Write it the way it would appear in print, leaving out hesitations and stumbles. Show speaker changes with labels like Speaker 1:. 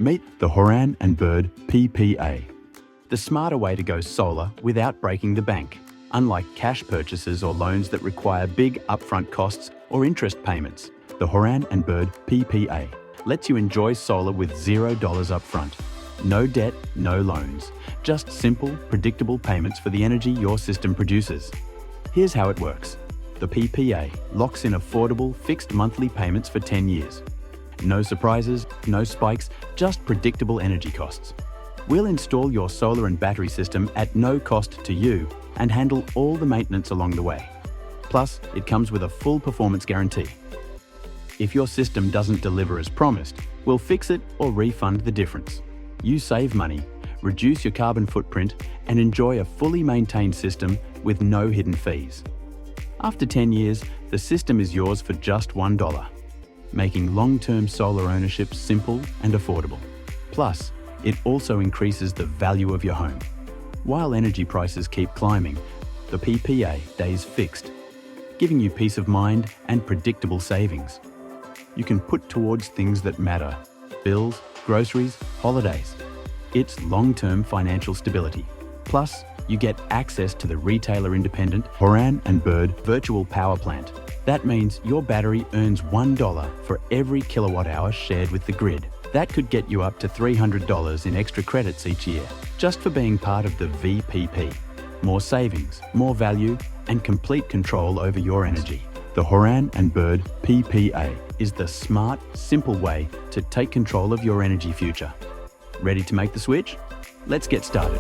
Speaker 1: Meet the Horan Bird PPA, the smarter way to go solar without breaking the bank. Unlike cash purchases or loans that require big upfront costs or interest payments, the Horan Bird PPA lets you enjoy solar with $0 upfront. No debt, no loans. Just simple, predictable payments for the energy your system produces. Here's how it works. The PPA locks in affordable, fixed monthly payments for 10 years. No surprises, no spikes, just predictable energy costs. We'll install your solar and battery system at no cost to you and handle all the maintenance along the way. Plus, it comes with a full performance guarantee. If your system doesn't deliver as promised, we'll fix it or refund the difference. You save money, reduce your carbon footprint, and enjoy a fully maintained system with no hidden fees. After 10 years, the system is yours for just $1, making long-term solar ownership simple and affordable. Plus, it also increases the value of your home. While energy prices keep climbing, the PPA stays fixed, giving you peace of mind and predictable savings. You can put towards things that matter: bills, groceries, holidays. It's long-term financial stability. Plus, you get access to the retailer-independent Horan Bird virtual power plant. That means your battery earns $1 for every kilowatt-hour shared with the grid. That could get you up to $300 in extra credits each year, just for being part of the VPP. More savings, more value, and complete control over your energy. The Horan Bird PPA is the smart, simple way to take control of your energy future. Ready to make the switch? Let's get started.